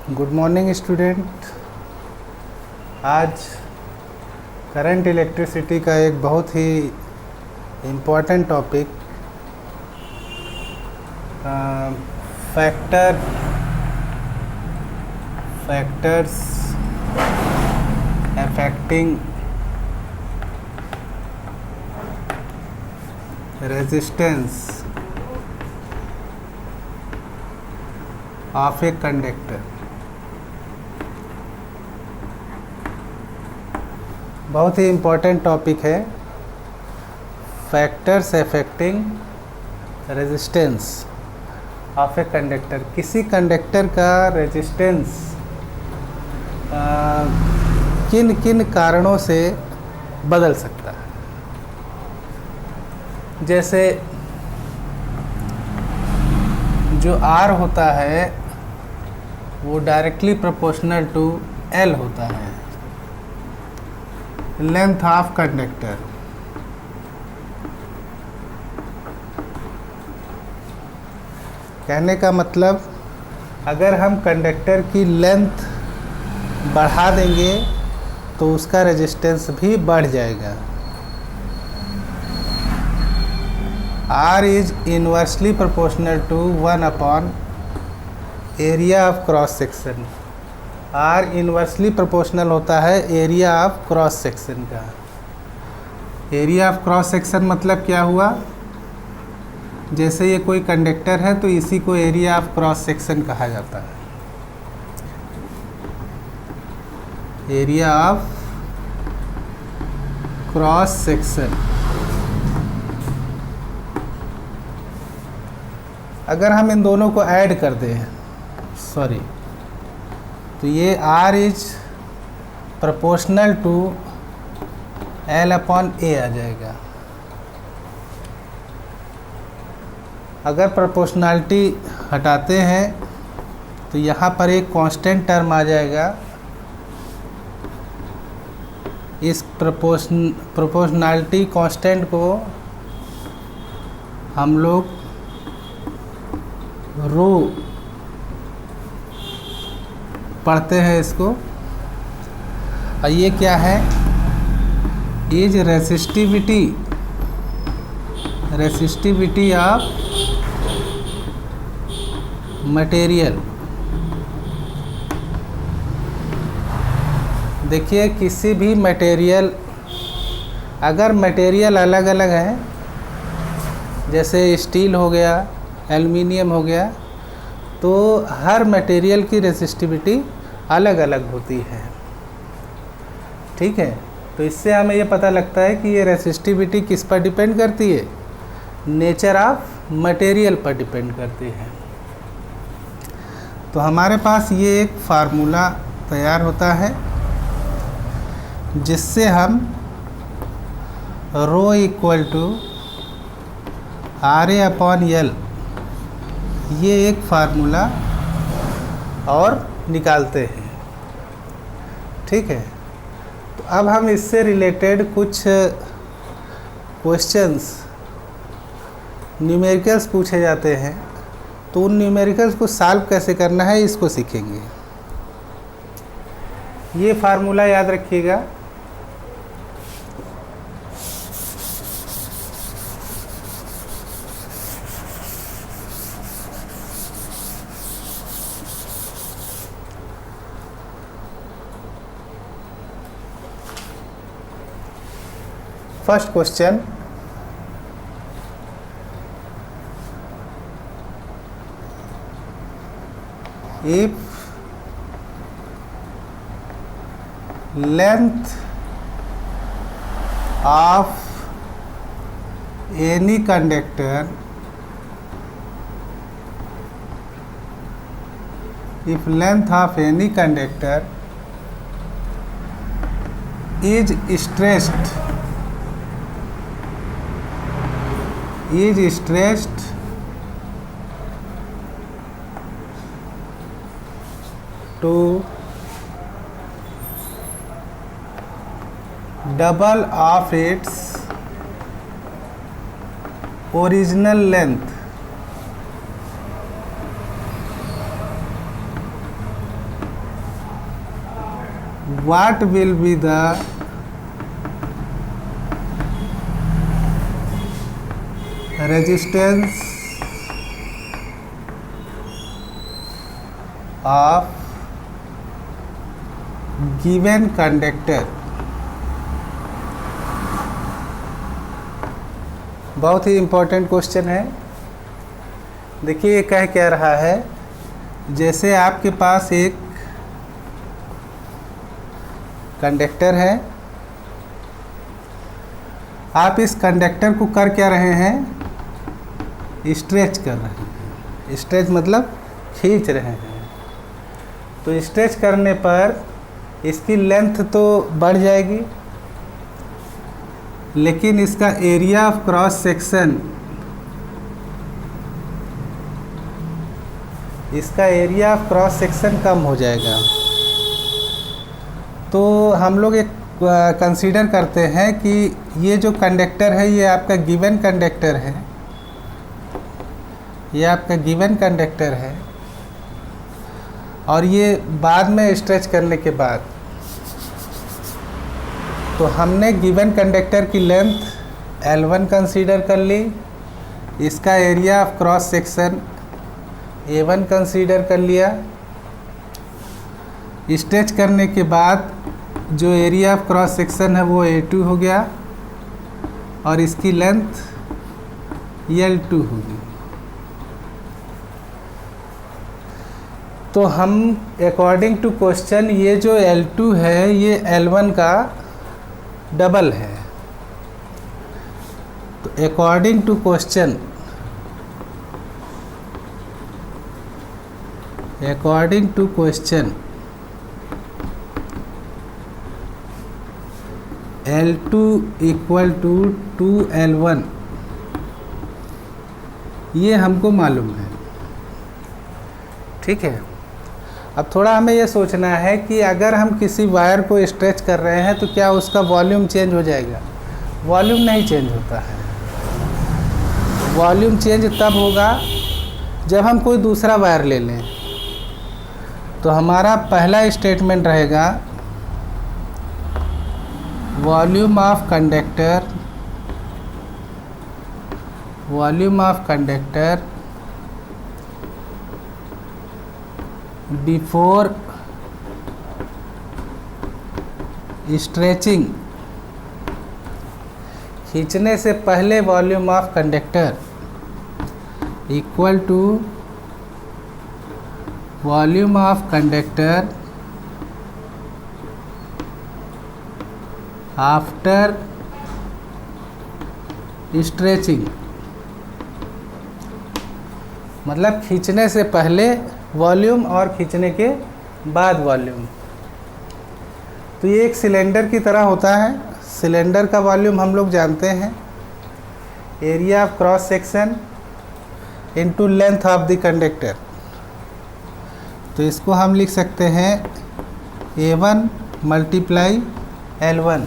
Good morning student. आज current electricity का एक बहुत ही important topic factors affecting resistance of a conductor. बहुत ही इम्पोर्टेंट टॉपिक है, factors affecting resistance of a conductor. किसी कंडक्टर का रेजिस्टेंस किन किन कारणों से बदल सकता है। जैसे जो R होता है वो डायरेक्टली प्रोपोर्शनल टू L होता है, लेंथ ऑफ कंडक्टर। कहने का मतलब, अगर हम कंडक्टर की लेंथ बढ़ा देंगे तो उसका रेजिस्टेंस भी बढ़ जाएगा। R is inversely proportional to 1 upon area of cross section. R inversely proportional होता है एरिया ऑफ क्रॉस सेक्शन का। एरिया ऑफ क्रॉस सेक्शन मतलब क्या हुआ? जैसे ये कोई कंडक्टर है तो इसी को एरिया ऑफ क्रॉस सेक्शन कहा जाता है। Area of cross section. अगर हम इन दोनों को ऐड कर दें, तो ये R is proportional to L upon A आ जाएगा। अगर प्रोपोर्शनैलिटी हटाते हैं तो यहाँ पर एक कांस्टेंट टर्म आ जाएगा। इस प्रोपोर्शनैलिटी कांस्टेंट को हम लोग रो पढ़ते हैं इसको। और ये क्या है? Is resistivity of material. देखिए, किसी भी मटेरियल, अगर मटेरियल अलग अलग है, जैसे स्टील हो गया, एल्युमिनियम हो गया, तो हर मटेरियल की रेसिस्टिविटी अलग अलग होती है। ठीक है, तो इससे हमें ये पता लगता है कि ये रेसिस्टिविटी किस पर डिपेंड करती है? नेचर ऑफ मटेरियल पर डिपेंड करती है। तो हमारे पास ये एक फार्मूला तैयार होता है जिससे हम rho equal to RA upon L, ये एक फार्मूला और निकालते हैं। ठीक है, तो अब हम इससे रिलेटेड कुछ क्वेश्चंस, न्यूमेरिकल्स पूछे जाते हैं, तो उन न्यूमेरिकल्स को सॉल्व कैसे करना है इसको सीखेंगे। ये फार्मूला याद रखिएगा। First question, if length of any conductor is stressed to double of its original length what will be the resistance of given conductor। बहुत ही इम्पोर्टेंट क्वेश्चन है। देखिए ये क्या रहा है, जैसे आपके पास एक कंडक्टर है, आप इस कंडक्टर को कर क्या रहे हैं, स्ट्रेच कर रहे हैं। स्ट्रेच मतलब खींच रहे हैं। तो स्ट्रेच करने पर इसकी लेंथ तो बढ़ जाएगी, लेकिन इसका एरिया ऑफ क्रॉस सेक्शन, इसका एरिया ऑफ क्रॉस सेक्शन कम हो जाएगा। तो हम लोग एक कंसीडर करते हैं कि ये जो कंडक्टर है ये आपका गिवन कंडक्टर है, ये आपका गिवन कंडक्टर है, और ये बाद में स्ट्रेच करने के बाद, तो हमने गिवन कंडक्टर की लेंथ L1 कंसीडर कर ली, इसका area of cross section A1 consider कर लिया। स्ट्रेच करने के बाद जो एरिया ऑफ क्रॉस सेक्शन है वो A2 हो गया, और इसकी लेंथ L2 होगी। तो हम अकॉर्डिंग टू क्वेश्चन ये जो L2 है ये L1 का डबल है। तो according to question, according to question L2 equal to 2L1, ये हमको मालूम है। ठीक है, अब थोड़ा हमें ये सोचना है कि अगर हम किसी वायर को स्ट्रेच कर रहे हैं तो क्या उसका वॉल्यूम चेंज हो जाएगा? वॉल्यूम नहीं चेंज होता है। वॉल्यूम चेंज तब होगा जब हम कोई दूसरा वायर ले लें। तो हमारा पहला स्टेटमेंट रहेगा volume of conductor, volume of conductor before stretching, खींचने से पहले volume of conductor equal to volume of conductor after stretching. मतलब खींचने से पहले वॉल्यूम और खींचने के बाद वॉल्यूम। तो ये एक सिलेंडर की तरह होता है। सिलेंडर का वॉल्यूम हम लोग जानते हैं, area of cross section into length of the conductor. तो इसको हम लिख सकते हैं A1 multiply L1,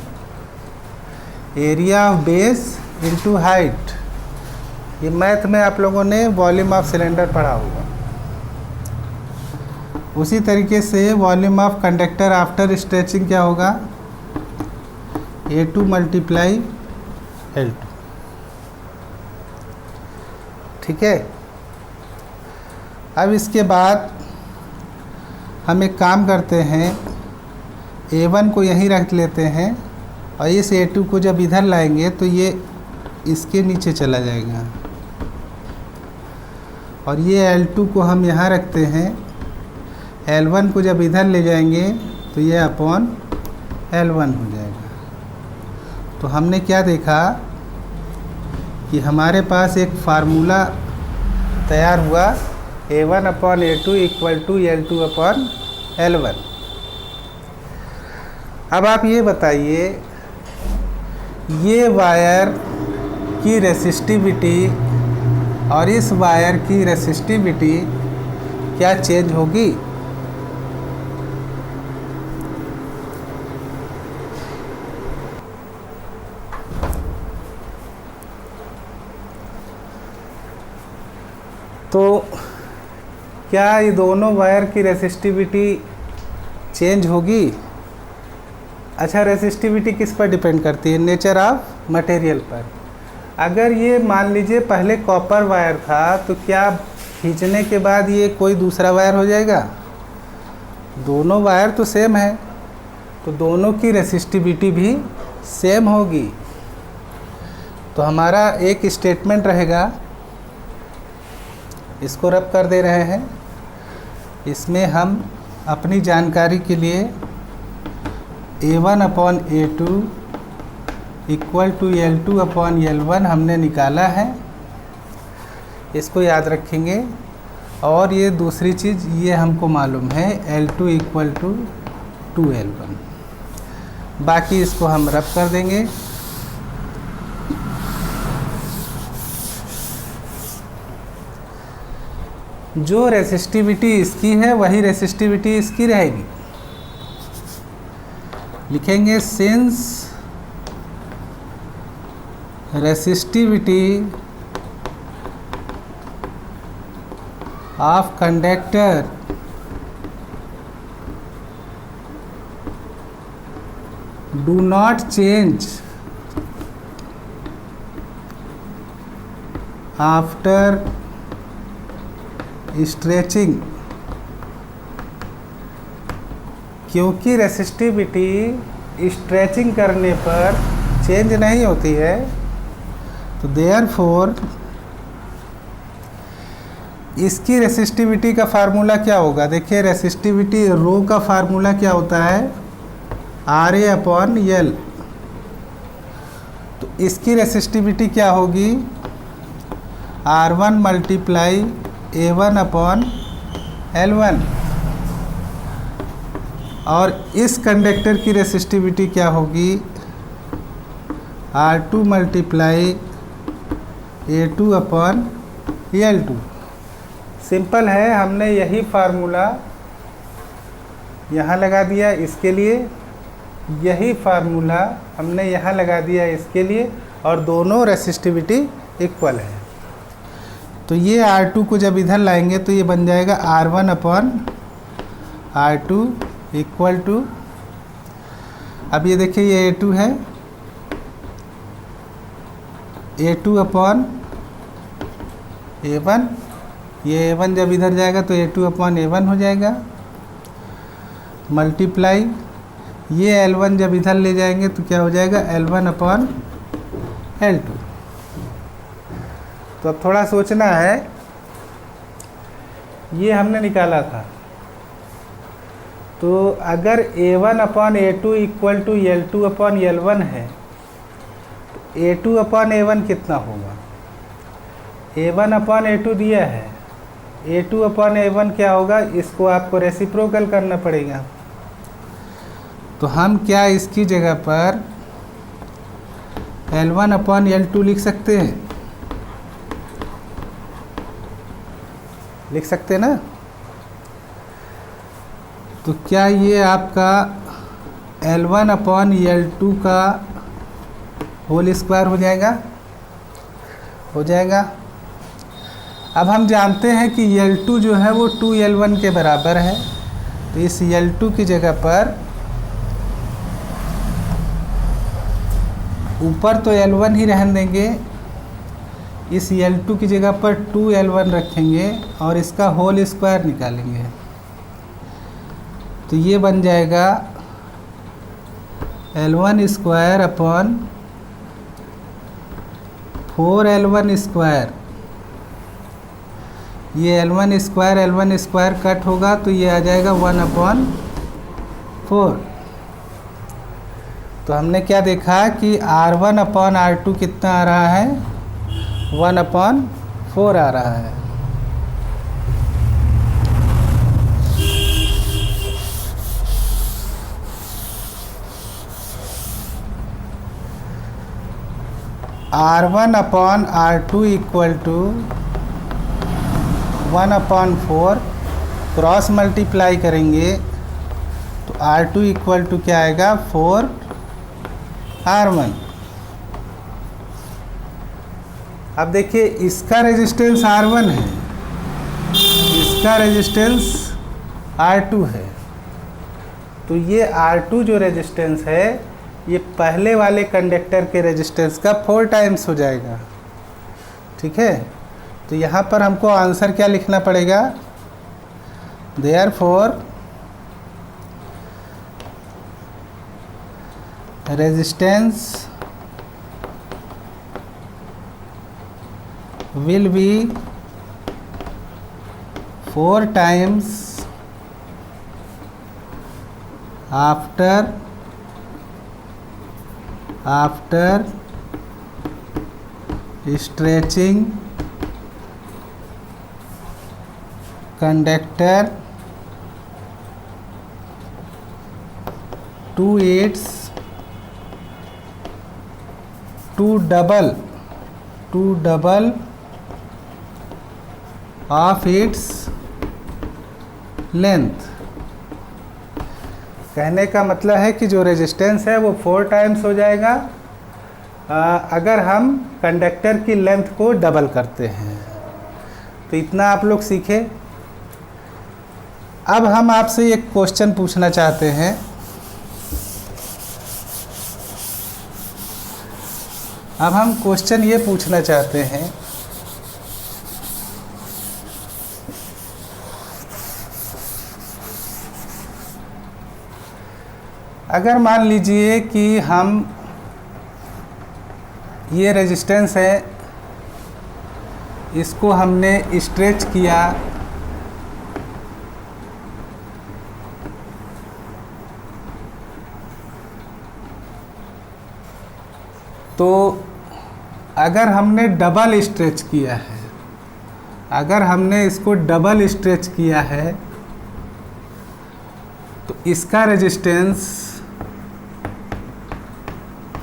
area of base into height. ये मैथ में आप लोगों ने वॉल्यूम ऑफ सिलेंडर पढ़ा होगा। उसी तरीके से volume of conductor after stretching क्या होगा, A2 मल्टीप्लाई L2। ठीक है, अब इसके बाद हम एक काम करते हैं, A1 को यहीं रख लेते हैं, और इस A2 को जब इधर लाएंगे तो ये इसके नीचे चला जाएगा, और ये L2 को हम यहाँ रखते हैं। L1 को जब इधर ले जाएंगे तो ये अपॉन L1 हो जाएगा। तो हमने क्या देखा कि हमारे पास एक फार्मूला तैयार हुआ, A1 upon A2 equal to L2 upon L1। अब आप ये बताइए, ये वायर की रेसिस्टिविटी और इस वायर की रेसिस्टिविटी क्या चेंज होगी? तो क्या ये दोनों वायर की रेसिस्टिविटी चेंज होगी? अच्छा, रेसिस्टिविटी किस पर डिपेंड करती है? नेचर ऑफ मटेरियल पर। अगर ये मान लीजिए पहले कॉपर वायर था तो क्या खींचने के बाद ये कोई दूसरा वायर हो जाएगा? दोनों वायर तो सेम है, तो दोनों की रेसिस्टिविटी भी सेम होगी। तो हमारा एक स्टेटमेंट रहेगा, इसको रब कर दे रहे हैं। इसमें हम अपनी जानकारी के लिए A1/A2 इक्वल टू L2/L1 हमने निकाला है, इसको याद रखेंगे। और ये दूसरी चीज़ ये हमको मालूम है L2 इक्वल टू 2L1। बाकी इसको हम रब कर देंगे। जो रेसिस्टिविटी इसकी है वही रेसिस्टिविटी इसकी रहेगी। लिखेंगे since resistivity of conductor do not change after stretching, क्योंकि रेसिस्टिविटी स्ट्रेचिंग करने पर चेंज नहीं होती है, तो देयरफॉर इसकी रेसिस्टिविटी का फार्मूला क्या होगा? देखिए, रेसिस्टिविटी रो का फार्मूला क्या होता है? RA/L। तो इसकी रेसिस्टिविटी क्या होगी? R1 multiply A1/L1। और इस कंडक्टर की रेसिस्टिविटी क्या होगी? R2 multiply A2/L2। सिंपल है, हमने यही फार्मूला यहाँ लगा दिया इसके लिए, यही फार्मूला हमने यहाँ लगा दिया इसके लिए, और दोनों रेसिस्टिविटी इक्वल है। तो ये R2 को जब इधर लाएंगे तो ये बन जाएगा R1/R2 इक्वल टू, अब ये देखिए ये A2 है, A2/A1। ये A1 जब इधर जाएगा तो A2/A1 हो जाएगा, मल्टीप्लाई ये L1 जब इधर ले जाएंगे तो क्या हो जाएगा? L1/L2। तो अब थोड़ा सोचना है, ये हमने निकाला था, तो अगर A1/A2 इक्वल टू L2/L1 है तो A2/A1 कितना होगा? A1/A2 दिया है, A2/A1 क्या होगा? इसको आपको रेसिप्रोकल करना पड़ेगा। तो हम क्या इसकी जगह पर L1/L2 लिख सकते हैं? लिख सकते ना? तो क्या ये आपका L1/L2 का होल स्क्वायर हो जाएगा? हो जाएगा। अब हम जानते हैं कि L2 जो है वो 2L1 के बराबर है, तो इस L2 की जगह पर ऊपर तो L1 ही रहने देंगे, इस L2 की जगह पर 2L1 रखेंगे और इसका होल स्क्वायर निकालेंगे। तो ये बन जाएगा L1 square upon 4L1 square. ये L1 स्क्वायर कट होगा तो ये आ जाएगा 1/4। तो हमने क्या देखा कि R1/R2 कितना आ रहा है? 1/4 आ रहा है। R1/R2 equal to 1/4, cross multiply करेंगे तो R2 इक्वल टू क्या आएगा? 4R1। अब देखिए इसका रेजिस्टेंस R1 है, इसका रेजिस्टेंस R2 है, तो ये R2 जो रेजिस्टेंस है ये पहले वाले कंडक्टर के रेजिस्टेंस का 4 टाइम्स हो जाएगा। ठीक है, तो यहाँ पर हमको आंसर क्या लिखना पड़ेगा, therefore resistance will be 4 times after stretching conductor to double of its length. कहने का मतलब है कि जो रेजिस्टेंस है वो 4 टाइम्स हो जाएगा अगर हम कंडक्टर की लेंथ को डबल करते हैं। तो इतना आप लोग सीखे। अब हम आपसे एक क्वेश्चन पूछना चाहते हैं। अब हम क्वेश्चन ये पूछना चाहते हैं, अगर मान लीजिए कि हम ये रेजिस्टेंस है इसको हमने स्ट्रेच किया तो अगर हमने डबल स्ट्रेच किया है, अगर हमने इसको डबल स्ट्रेच किया है तो इसका रेजिस्टेंस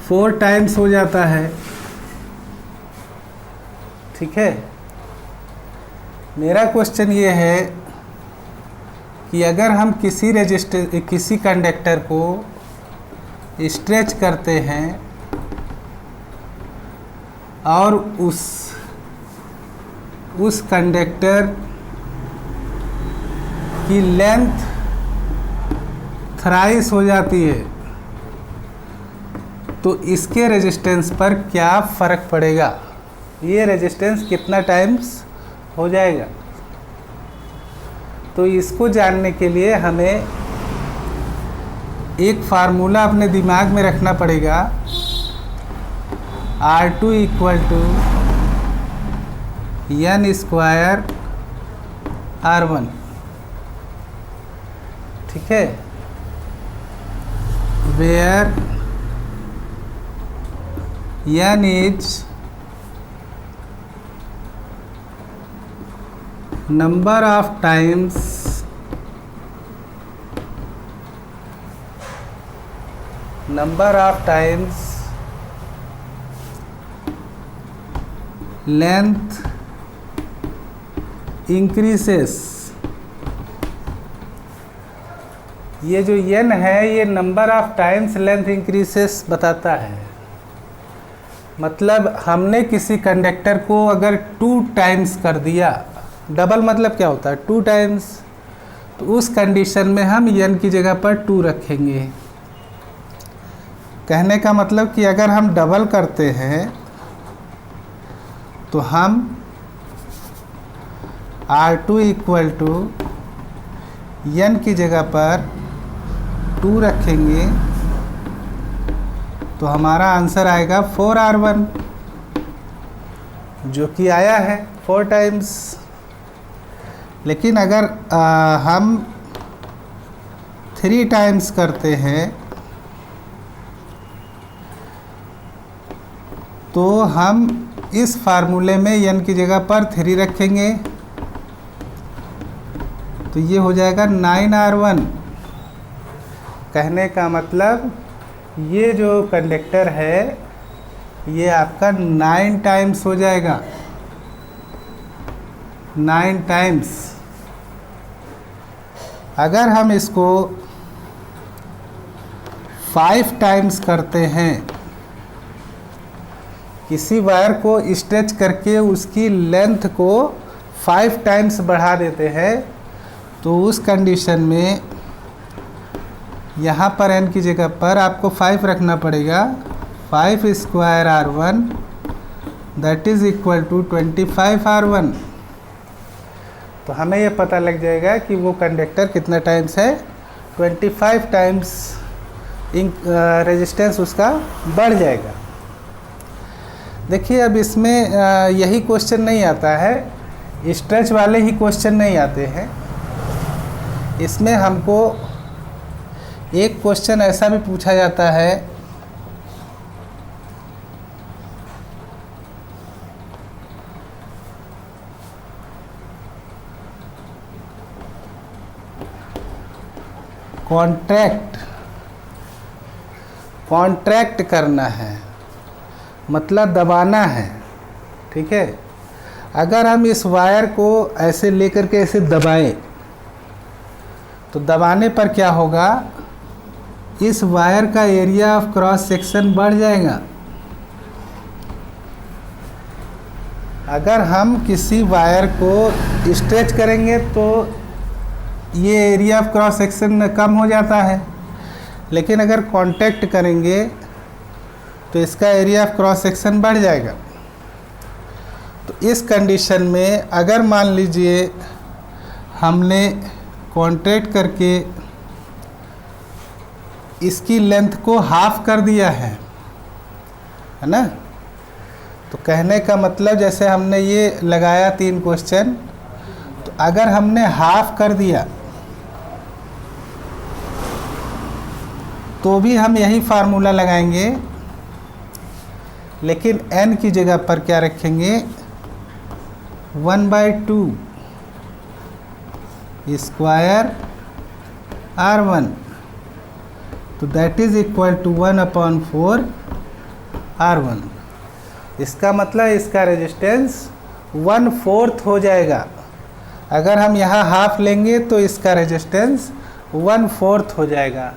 4 टाइम्स हो जाता है। ठीक है, मेरा क्वेश्चन ये है कि अगर हम किसी कंडक्टर को स्ट्रेच करते हैं और उस कंडक्टर की लेंथ थ्राइस हो जाती है तो इसके रेजिस्टेंस पर क्या फ़र्क पड़ेगा, ये रेजिस्टेंस कितना टाइम्स हो जाएगा। तो इसको जानने के लिए हमें एक फार्मूला अपने दिमाग में रखना पड़ेगा, R2 equal to n square R1। ठीक है, where n is number of times length increases। ये जो n है ये नंबर ऑफ टाइम्स लेंथ इंक्रीसेस बताता है। मतलब हमने किसी कंडक्टर को अगर 2 टाइम्स कर दिया, डबल मतलब क्या होता है 2 टाइम्स, तो उस कंडीशन में हम n की जगह पर 2 रखेंगे। कहने का मतलब कि अगर हम डबल करते हैं तो हम R2 इक्वल टू n की जगह पर 2 रखेंगे तो हमारा आंसर आएगा 4R1, जो कि आया है 4 टाइम्स। लेकिन अगर हम 3 टाइम्स करते हैं तो हम इस फार्मूले में n की जगह पर 3 रखेंगे तो ये हो जाएगा 9R1। कहने का मतलब ये जो कंडक्टर है ये आपका 9 टाइम्स हो जाएगा, 9 टाइम्स। अगर हम इसको 5 टाइम्स करते हैं, किसी वायर को स्ट्रेच करके उसकी लेंथ को 5 टाइम्स बढ़ा देते हैं तो उस कंडीशन में यहाँ पर n की जगह पर आपको 5 रखना पड़ेगा। 5 square R1 that is equal to 25 R1। तो हमें ये पता लग जाएगा कि वो कंडक्टर कितना टाइम्स है, 25 टाइम्स रेजिस्टेंस उसका बढ़ जाएगा। देखिए अब इसमें यही क्वेश्चन नहीं आता है, स्ट्रेच वाले ही क्वेश्चन नहीं आते हैं। इसमें हमको एक क्वेश्चन ऐसा भी पूछा जाता है कॉन्ट्रैक्ट करना है, मतलब दबाना है। ठीक है, अगर हम इस वायर को ऐसे लेकर के ऐसे दबाएं तो दबाने पर क्या होगा, इस वायर का एरिया ऑफ क्रॉस सेक्शन बढ़ जाएगा। अगर हम किसी वायर को स्ट्रेच करेंगे तो ये एरिया ऑफ क्रॉस सेक्शन कम हो जाता है, लेकिन अगर कांटेक्ट करेंगे तो इसका एरिया ऑफ क्रॉस सेक्शन बढ़ जाएगा। तो इस कंडीशन में अगर मान लीजिए हमने कांटेक्ट करके इसकी लेंथ को हाफ कर दिया है ना, तो कहने का मतलब जैसे हमने ये लगाया 3 क्वेश्चन, तो अगर हमने हाफ कर दिया तो भी हम यही फार्मूला लगाएंगे, लेकिन n की जगह पर क्या रखेंगे, 1/2 स्क्वायर R1, तो that is equal to 1/4 R1। इसका मतलब इसका रेजिस्टेंस 1/4 हो जाएगा। अगर हम यहाँ हाफ लेंगे तो इसका रेजिस्टेंस 1/4 हो जाएगा।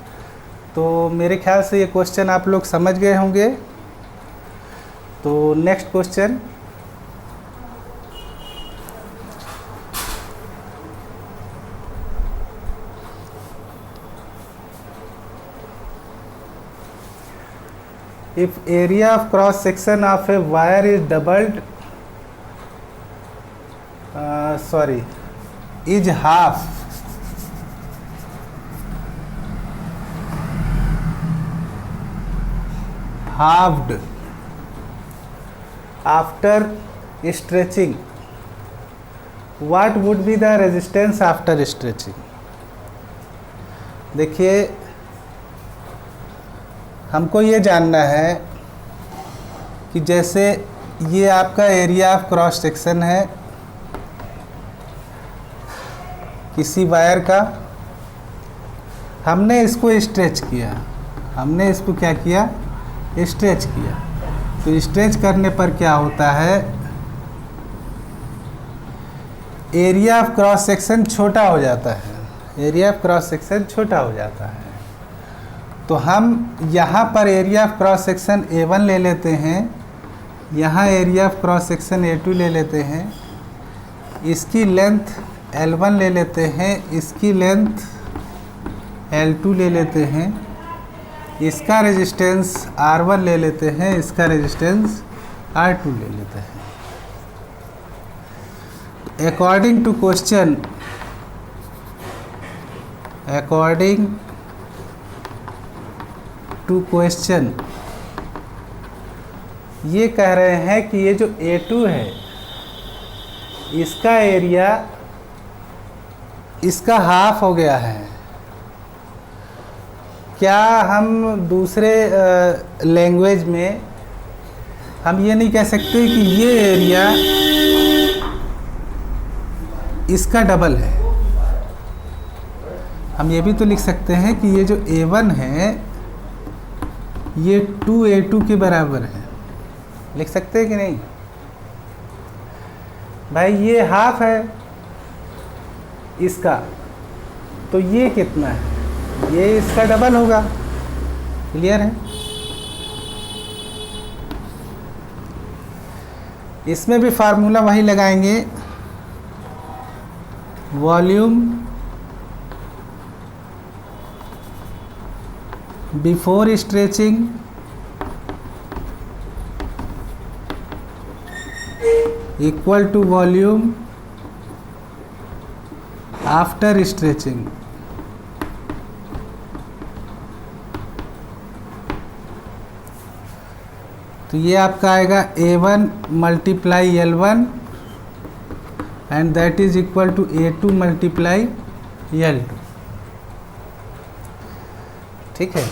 तो मेरे ख्याल से ये क्वेश्चन आप लोग समझ गए होंगे। तो next question, if area of cross section of a wire is doubled is halved after stretching, what would be the resistance after stretching? देखिए हमको ये जानना है कि जैसे ये आपका एरिया ऑफ क्रॉस सेक्शन है किसी वायर का, हमने इसको स्ट्रेच किया, हमने इसको क्या किया, स्ट्रेच किया। तो स्ट्रेच करने पर क्या होता है, एरिया ऑफ क्रॉस सेक्शन छोटा हो जाता है, एरिया ऑफ क्रॉस सेक्शन छोटा हो जाता है। तो हम यहाँ पर area of cross section A1 ले लेते हैं, यहाँ area of cross section A2 ले लेते हैं, इसकी लेंथ L1 ले लेते हैं, इसकी लेंथ L2 ले लेते हैं, इसका रेजिस्टेंस R1 ले लेते हैं, इसका रेजिस्टेंस R2 ले लेते हैं। According to question, according to question ये कह रहे हैं कि ये जो A2 है इसका एरिया इसका हाफ हो गया है। क्या हम दूसरे लैंग्वेज में हम ये नहीं कह सकते कि ये एरिया इसका डबल है? हम ये भी तो लिख सकते हैं कि ये जो A1 है ये 2A2 के बराबर है, लिख सकते हैं कि नहीं भाई? ये हाफ है इसका, तो ये कितना है, ये इसका डबल होगा। क्लियर है? इसमें भी फार्मूला वही लगाएंगे, volume before stretching equal to volume after stretching. तो ये आपका आएगा A1 multiply L1 and that is equal to A2 multiply L2। ठीक है,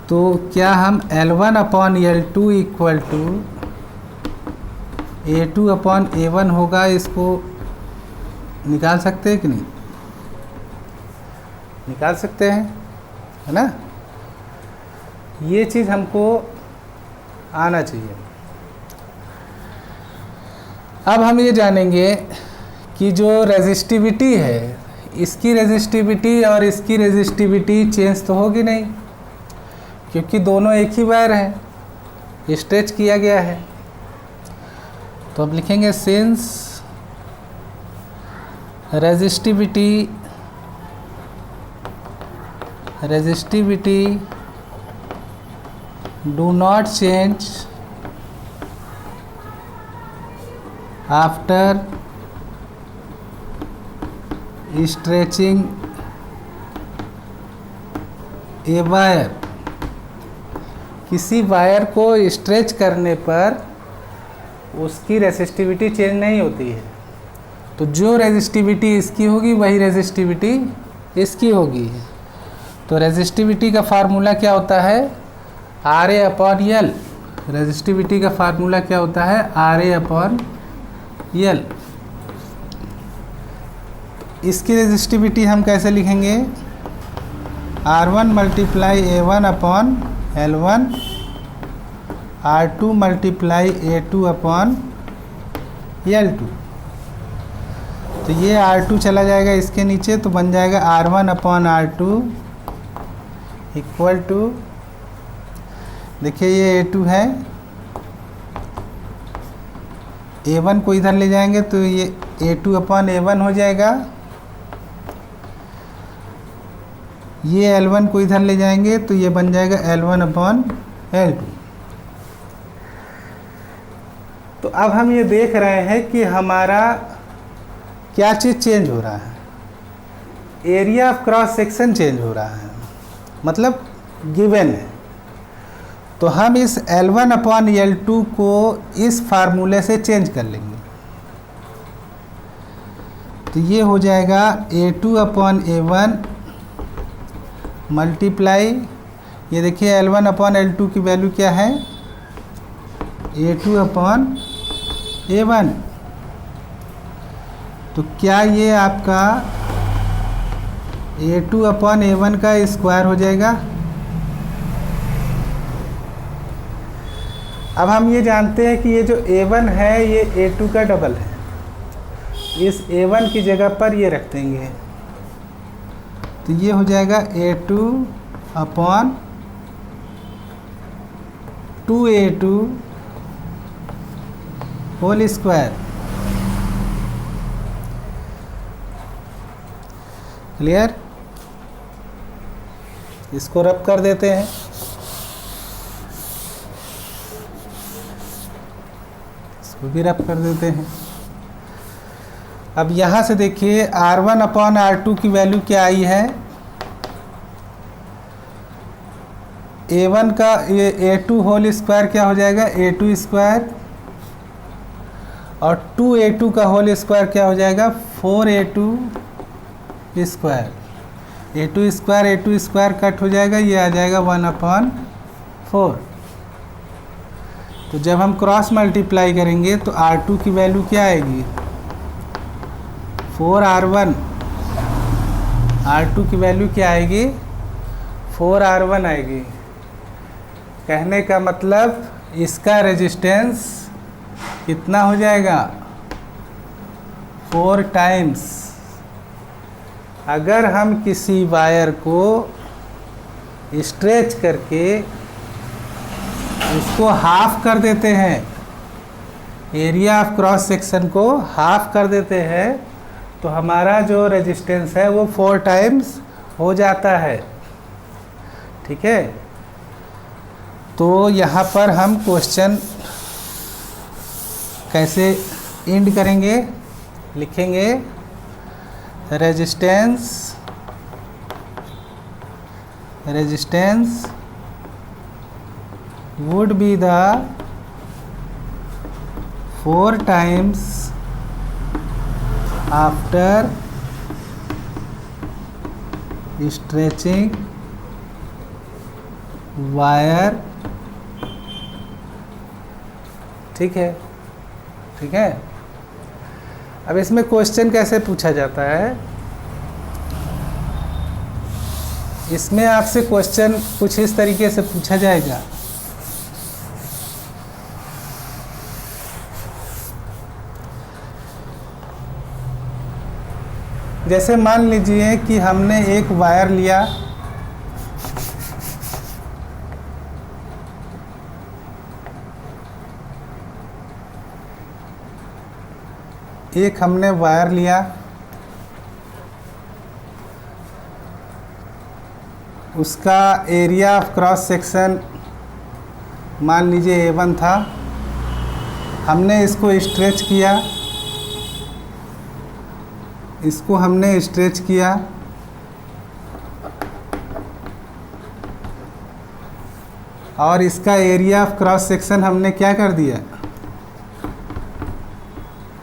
तो क्या हम L1 upon L2 equal to A2 upon A1 होगा, इसको निकाल सकते हैं कि नहीं? निकाल सकते हैं, है ना? ये चीज़ हमको आना चाहिए। अब हम ये जानेंगे कि जो रेजिस्टिविटी है, इसकी रेजिस्टिविटी और इसकी रेजिस्टिविटी चेंज तो होगी नहीं, क्योंकि दोनों एक ही वायर हैं, स्ट्रेच किया गया है। तो अब लिखेंगे since resistivity do not change after stretching a wire। किसी वायर को स्ट्रेच करने पर उसकी रेजिस्टिविटी चेंज नहीं होती है। तो जो रेजिस्टिविटी इसकी होगी वही रेजिस्टिविटी इसकी होगी। तो रेजिस्टिविटी का फार्मूला क्या होता है? RA upon L। रेजिस्टिविटी का फार्मूला क्या होता है? RA upon L। इसकी रेजिस्टिविटी हम कैसे लिखेंगे? R1 multiply A1 upon L1, R2 multiply A2 upon L2। तो ये R2 चला जाएगा इसके नीचे, तो बन जाएगा R1 upon R2 equal to, देखिए ये A2 है, A1 को इधर ले जाएंगे तो ये A2 अपॉन A1 हो जाएगा। ये L1 को इधर ले जाएंगे तो ये बन जाएगा L1 अपॉन L2। तो अब हम ये देख रहे हैं कि हमारा क्या चीज़ चेंज हो रहा है? Area of cross section change हो रहा है, मतलब गिवन है। तो हम इस L1 अपॉन L2 को इस फार्मूले से चेंज कर लेंगे। तो ये हो जाएगा A2 अपॉन A1 मल्टीप्लाई, ये देखिए L1 अपॉन L2 की वैल्यू क्या है? A2 upon A1। तो क्या ये आपका A2 अपॉन A1 का स्क्वायर हो जाएगा? अब हम ये जानते हैं कि ये जो A1 है ये A2 का डबल है। इस A1 की जगह पर ये रख देंगे, तो ये हो जाएगा A2 upon 2A2 whole square. Clear? इसको रब कर देते हैं। इसको भी रब कर देते हैं। अब यहाँ से देखिए R1 अपॉन R2 की वैल्यू क्या आई है? A1 का ये A2 होल स्क्वायर क्या हो जाएगा? A2 स्क्वायर, और 2A2 का होल स्क्वायर क्या हो जाएगा? 4A2 square. A2 square cut हो जाएगा, ये आ जाएगा 1/4। तो जब हम क्रॉस मल्टीप्लाई करेंगे तो R2 की वैल्यू क्या आएगी? 4R1। R2 की वैल्यू क्या आएगी? 4R1 आएगी। कहने का मतलब इसका रेजिस्टेंस कितना हो जाएगा? 4 टाइम्स। अगर हम किसी वायर को स्ट्रेच करके उसको हाफ कर देते हैं, एरिया ऑफ क्रॉस सेक्शन को हाफ कर देते हैं, तो हमारा जो रेजिस्टेंस है वो 4 टाइम्स हो जाता है। ठीक है, तो यहाँ पर हम क्वेश्चन कैसे एंड करेंगे, लिखेंगे resistance would be the 4 times after stretching wire। ठीक है, ठीक है। अब इसमें क्वेश्चन कैसे पूछा जाता है, इसमें आपसे क्वेश्चन कुछ इस तरीके से पूछा जाएगा। जैसे मान लीजिए कि हमने एक वायर लिया, उसका एरिया ऑफ क्रॉस सेक्शन मान लीजिए A1 था। हमने इसको स्ट्रेच किया, और इसका एरिया ऑफ क्रॉस सेक्शन हमने क्या कर दिया,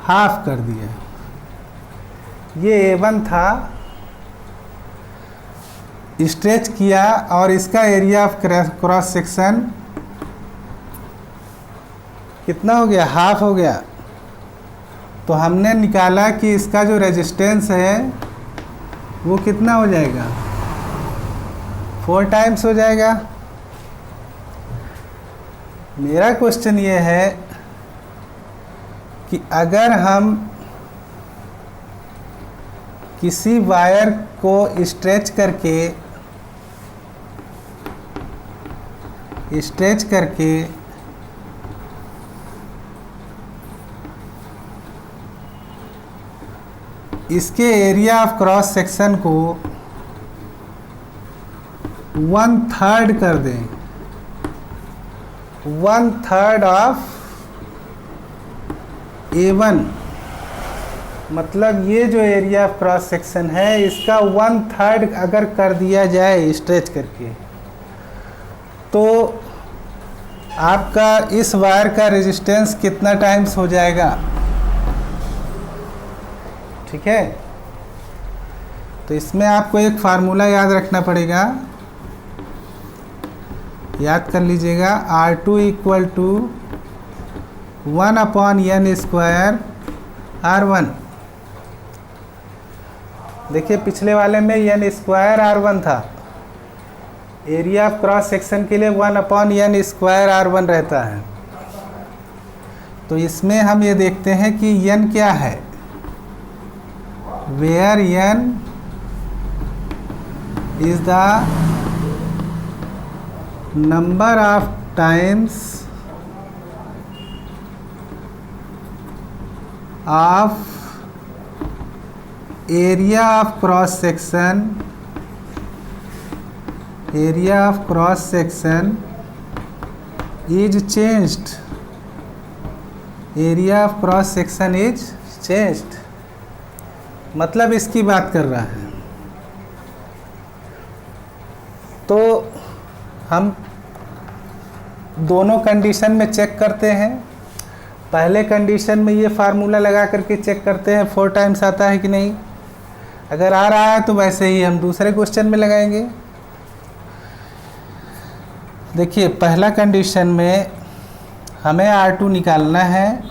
हाफ कर दिया। ये A1 था, स्ट्रेच किया और इसका एरिया ऑफ क्रॉस सेक्शन कितना हो गया, हाफ हो गया। तो हमने निकाला कि इसका जो रेजिस्टेंस है वो कितना हो जाएगा, 4 टाइम्स हो जाएगा। मेरा क्वेश्चन ये है कि अगर हम किसी वायर को स्ट्रेच करके इसके एरिया ऑफ क्रॉस सेक्शन को 1/3 कर दें, 1/3 ऑफ A1, मतलब ये जो एरिया ऑफ क्रॉस सेक्शन है इसका 1/3 अगर कर दिया जाए स्ट्रेच करके, तो आपका इस वायर का रेजिस्टेंस कितना टाइम्स हो जाएगा। ठीक है, तो इसमें आपको एक फार्मूला याद रखना पड़ेगा, याद कर लीजिएगा। R2 = 1/n² R1। देखिए पिछले वाले में n² R1 था, एरिया ऑफ क्रॉस सेक्शन के लिए 1/n² R1 रहता है। तो इसमें हम ये देखते हैं कि n क्या है, where n is the number of times of area of cross section is changed, area of cross section is changed, मतलब इसकी बात कर रहा है। तो हम दोनों कंडीशन में चेक करते हैं। पहले कंडीशन में ये फार्मूला लगा करके चेक करते हैं 4 टाइम्स आता है कि नहीं। अगर आ रहा है तो वैसे ही हम दूसरे क्वेश्चन में लगाएंगे। देखिए पहला कंडीशन में हमें R2 निकालना है,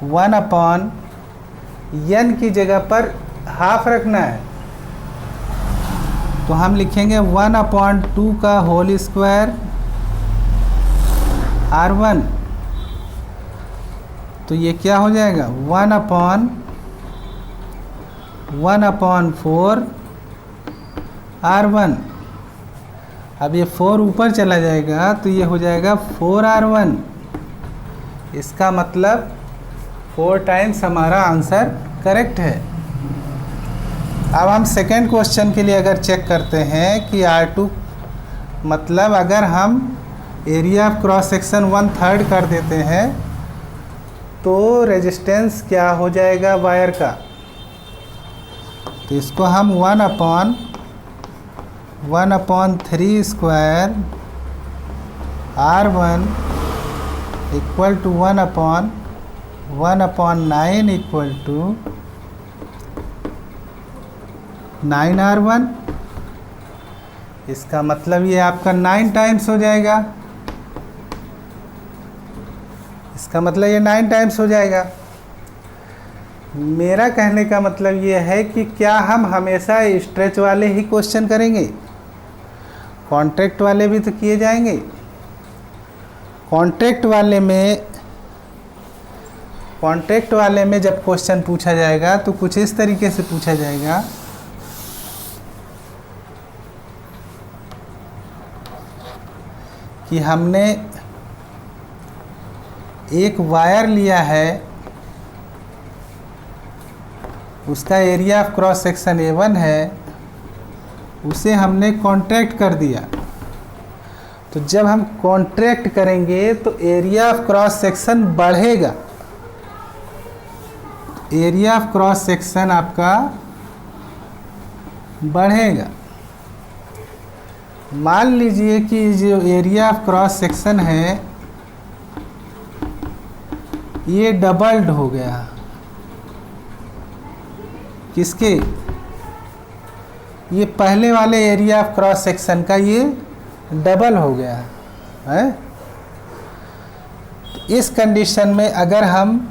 1/n की जगह पर हाफ रखना है, तो हम लिखेंगे 1/2 का होल स्क्वायर R1। तो ये क्या हो जाएगा, 1/4 R1। अब ये 4 ऊपर चला जाएगा तो ये हो जाएगा 4 R1। इसका मतलब 4 टाइम्स हमारा आंसर करेक्ट है। अब हम सेकेंड क्वेश्चन के लिए अगर चेक करते हैं कि R2 मतलब अगर हम एरिया ऑफ क्रॉस सेक्शन 1/3 कर देते हैं तो रेजिस्टेंस क्या हो जाएगा वायर का। तो इसको हम 1/3 square R1 equal to 1/9 equal to 9R1। इसका मतलब ये आपका 9 टाइम्स हो जाएगा। इसका मतलब ये 9 टाइम्स हो जाएगा। मेरा कहने का मतलब ये है कि क्या हम हमेशा स्ट्रेच वाले ही क्वेश्चन करेंगे, कॉन्ट्रैक्ट वाले भी तो किए जाएंगे। कॉन्ट्रैक्ट वाले में जब क्वेश्चन पूछा जाएगा तो कुछ इस तरीके से पूछा जाएगा कि हमने एक वायर लिया है, उसका area of cross section A1 है, उसे हमने कॉन्ट्रैक्ट कर दिया। तो जब हम कॉन्ट्रैक्ट करेंगे तो एरिया ऑफ क्रॉस सेक्शन बढ़ेगा। एरिया ऑफ क्रॉस सेक्शन आपका बढ़ेगा। मान लीजिए कि जो एरिया ऑफ क्रॉस सेक्शन है ये डबल्ड हो गया। किसके? ये पहले वाले एरिया ऑफ क्रॉस सेक्शन का ये डबल हो गया है। तो इस कंडीशन में अगर हम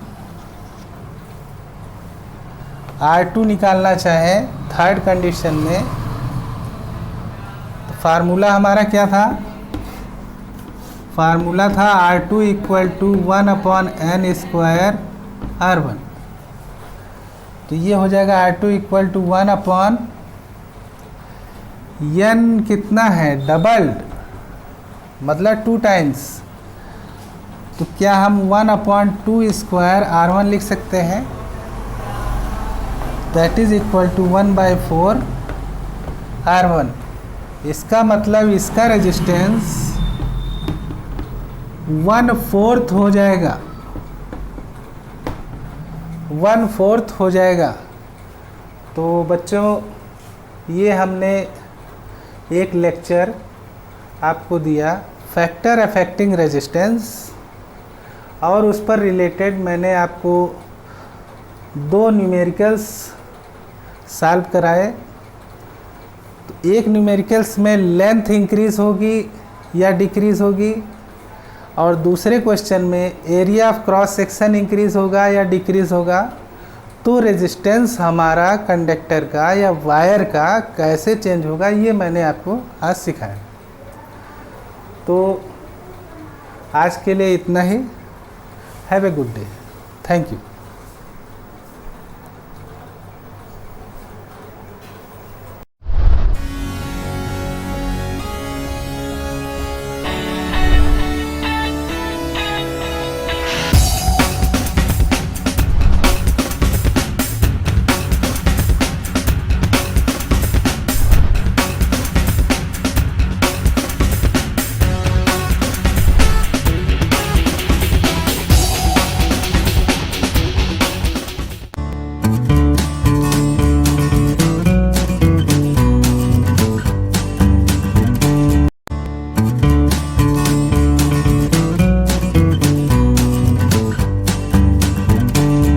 R2 निकालना चाहें थर्ड कंडीशन में, तो फार्मूला हमारा क्या था? फार्मूला था R2 equal to 1/n square R1। तो ये हो जाएगा R2 इक्वल टू 1/n कितना है? डबल्ड, मतलब 2 टाइम्स। तो क्या हम 1/2 स्क्वायर R1 लिख सकते हैं? That is equal to 1/4 R1। इसका मतलब इसका रेजिस्टेंस 1/4 हो जाएगा, 1/4 हो जाएगा। तो बच्चों ये हमने एक लेक्चर आपको दिया फैक्टर अफेक्टिंग रेजिस्टेंस, और उस पर रिलेटेड मैंने आपको 2 न्यूमेरिकल्स सॉल्व कराए। तो एक न्यूमेरिकल्स में लेंथ इंक्रीज होगी या डिक्रीज होगी, और दूसरे क्वेश्चन में area of cross section increase होगा या डिक्रीज होगा। तो रेजिस्टेंस हमारा कंडक्टर का या वायर का कैसे चेंज होगा ये मैंने आपको आज सिखाया। तो आज के लिए इतना ही। Have a good day. Thank you.